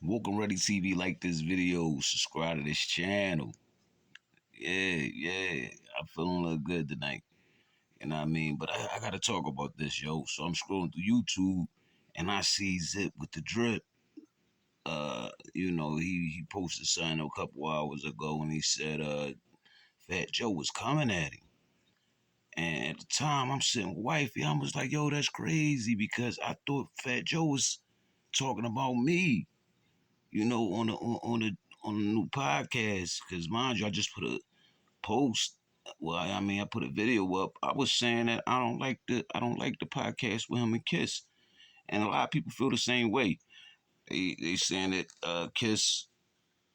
Woken Ready TV, like this video, subscribe to this channel. Yeah. I'm feeling a little good tonight. You know what I mean? But I gotta talk about this, yo. So I'm scrolling through YouTube and I see Zip with the drip. He posted something a couple hours ago and he said Fat Joe was coming at him. And at the time I'm sitting with wifey, I was like, yo, that's crazy because I thought Fat Joe was talking about me, on the new podcast. Cause mind you, I just put a post. Well, I put a video up. I was saying that I don't like the podcast with him and Kiss, and a lot of people feel the same way. They saying that Kiss,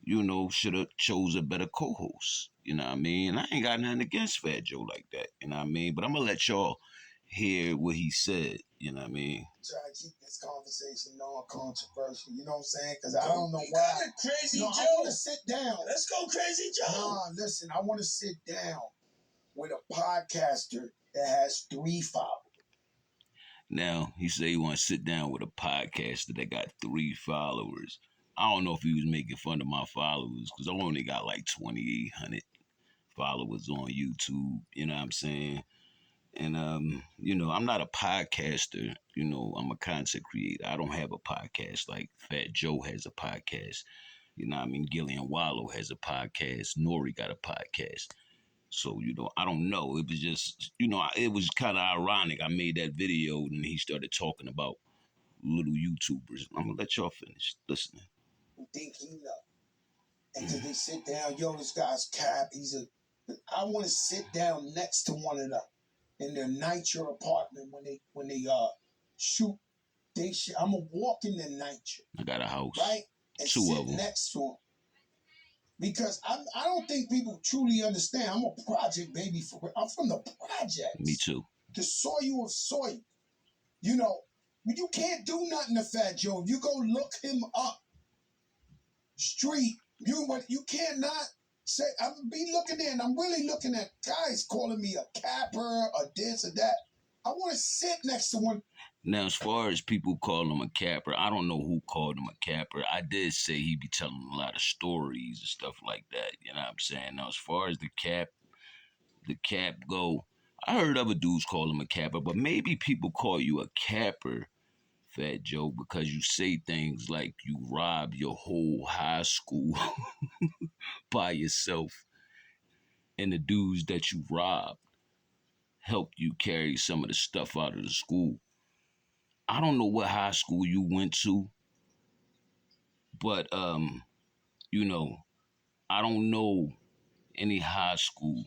should have chose a better co-host. You know what I mean? And I ain't got nothing against Fat Joe like that. You know what I mean? But I'm gonna let y'all hear what he said. You know what I mean? Try to keep this conversation non-controversial. You know what I'm saying? Because I don't know why. Crazy Joe. I want to sit down. Let's go, Crazy Joe. Nah, listen. I want to sit down with a podcaster that has 3 followers. Now, he said he want to sit down with a podcaster that got 3 followers. I don't know if he was making fun of my followers because I only got like 2,800 followers on YouTube. You know what I'm saying? And, I'm not a podcaster. I'm a content creator. I don't have a podcast like Fat Joe has a podcast. You know what I mean? Gillian Wallow has a podcast. Nori got a podcast. So, I don't know. It was just, it was kind of ironic. I made that video and he started talking about little YouTubers. I'm going to let y'all finish listening. Who think he know. And then they sit down, yo, this guy's Cap. I want to sit down next to one of them in their NYCHA apartment when they shoot. I'm going to walk in the NYCHA. I got a house. Right? And 2 sit of them. next to him. Because I don't think people truly understand. I'm a project baby. I'm from the projects. Me too. The soil of soil. You can't do nothing to Fat Joe. You go look him up. Street. You cannot say, I'm be looking there and I'm really looking at guys calling me a capper or this or that. I want to sit next to one. Now, as far as people call him a capper, I don't know who called him a capper. I did say he be telling a lot of stories and stuff like that. You know what I'm saying? Now, as far as the cap go, I heard other dudes call him a capper, but maybe people call you a capper, Fat Joe, because you say things like you robbed your whole high school by yourself, and the dudes that you robbed helped you carry some of the stuff out of the school. I don't know what high school you went to, but I don't know any high school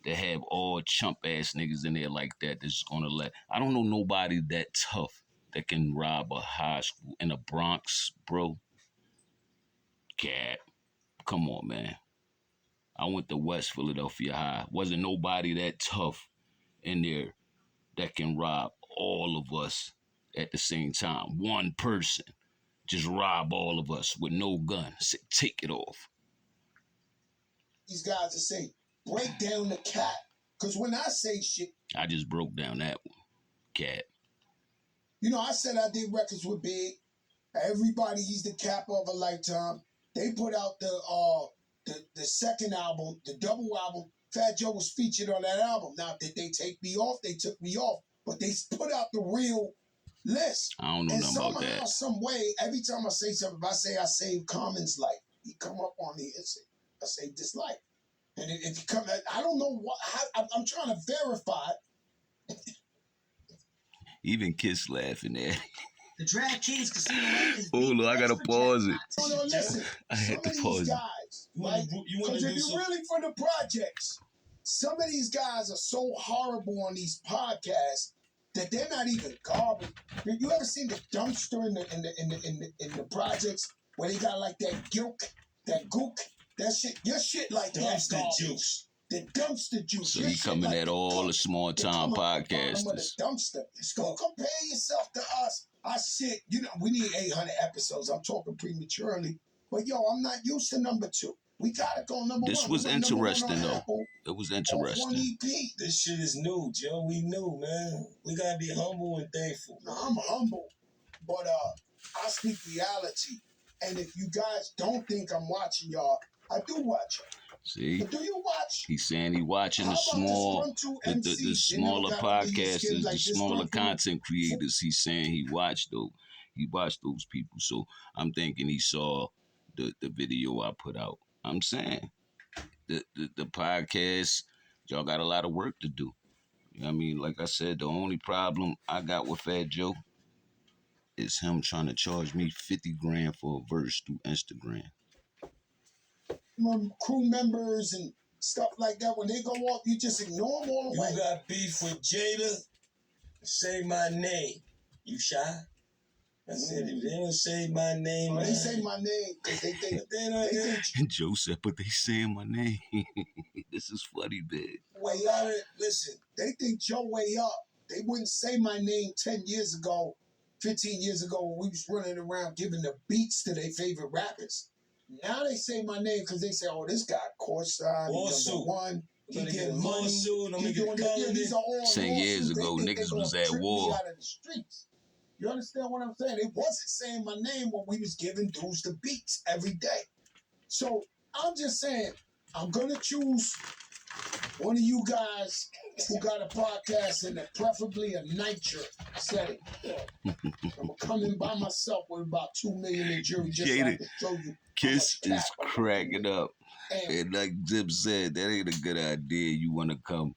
that have all chump ass niggas in there like that that's gonna I don't know nobody that tough that can rob a high school in the Bronx, bro. Cap. Come on, man. I went to West Philadelphia High. Wasn't nobody that tough in there that can rob all of us at the same time. One person just rob all of us with no gun. Say, take it off. These guys that say, break down the cat. Because when I say shit. I just broke down that one. Cat. I said I did records with Big. Everybody, he's the cap of a lifetime. They put out the second album, the double album. Fat Joe was featured on that album. Now, did they take me off? They took me off. But they put out the real list. I don't know nothing about that. And somehow, some way, every time I say something, if I say I saved Common's life, he come up on me and say, I saved his life. And if you come, I don't know I'm trying to verify. Even Kiss laughing at it. The DraftKings Casino is hold on, I gotta pause it. No, listen. I had to pause it. Guys, right? Because if you're really for the projects, some of these guys are so horrible on these podcasts that they're not even garbage. You ever seen the dumpster in the projects where they got like that gook, that shit, your shit like dumpster juice. The dumpster juice. So you coming like at all the small time podcasters. Dumpster. Don't compare yourself to us. I said, we need 800 episodes. I'm talking prematurely. But yo, I'm not used to number 2. We gotta go number 1. This was interesting though. It was interesting. This shit is new, Joe. We new, man. We gotta be humble and thankful. No, I'm humble. But I speak reality. And if you guys don't think I'm watching y'all, I do watch y'all. See, But do you watch? he's saying he watching How the about small, disgruntled the MCs? They never smaller got under your skin podcasters, like the smaller disgruntled. content creators. He's saying he watched those people. So I'm thinking he saw the video I put out. I'm saying the podcast, y'all got a lot of work to do. You know what I mean? Like I said, the only problem I got with Fat Joe is him trying to charge me 50 grand for a verse through Instagram. Crew members and stuff like that, when they go off, you just ignore them all the way. You got beef with Jada? Say my name. You shy? I said, if they don't say my name, They say my name because they think And Joe said, but they saying my name. This is funny, big. way up. Listen, they think Joe way up. They wouldn't say my name 10 years ago, 15 years ago when we was running around giving the beats to their favorite rappers. Now they say my name because they say, oh, this guy courtside, he's number one. He getting money. He doing it. These are all 10 years lawsuits. ago, They think niggas they was gonna at trip me war. out of the streets. You understand what I'm saying? They wasn't saying my name when we was giving dudes the beats every day. So I'm just saying, I'm gonna choose one of you guys who got a podcast in preferably a nitre setting. I'm gonna come in by myself with about 2 million in jury just so I Jada, can show you. Kiss how much is cap I'm cracking gonna up. do. And And like Zip said, that ain't a good idea. You want to come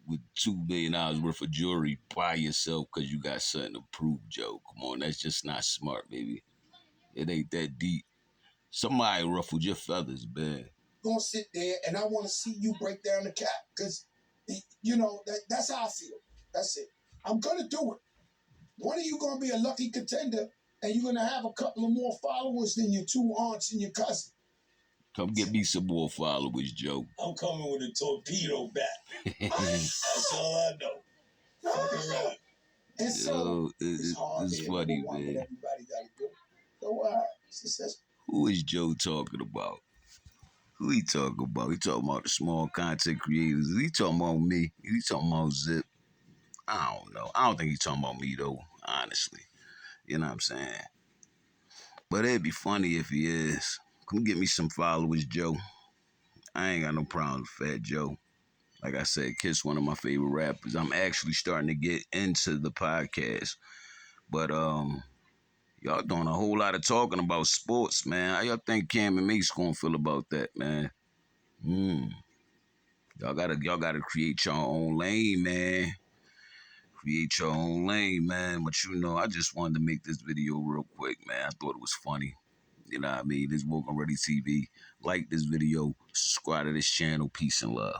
with $2 billion worth of jewelry by yourself because you got something to prove, Joe. Come on, that's just not smart, baby. It ain't that deep. Somebody ruffled your feathers, man. gonna sit there and I want to see you break down the cap because you know that's how I feel. That's it. I'm gonna do it. One of you gonna be a lucky contender, and you're gonna have a couple of more followers than your two aunts and your cousin. Come get me some more followers, Joe. I'm coming with a torpedo bat. That's all I know. Fucking right. And so Yo, it's hard. it's being funny, number one, man. but everybody got to do it. So success. Who is Joe talking about? Who he talking about? He talking about the small content creators. He talking about me. He talking about Zip. I don't know. I don't think he's talking about me though, honestly. You know what I'm saying? But it'd be funny if he is. Come get me some followers, Joe. I ain't got no problem with Fat Joe. Like I said, Kiss one of my favorite rappers. I'm actually starting to get into the podcast. But y'all doing a whole lot of talking about sports, man. How y'all think Cam and Mace gonna feel about that, man? Y'all gotta create your own lane, man. Create your own lane, man. But you know, I just wanted to make this video real quick, man. I thought it was funny. You know what I mean? This Woke and Ready TV. Like this video, subscribe to this channel. Peace and love.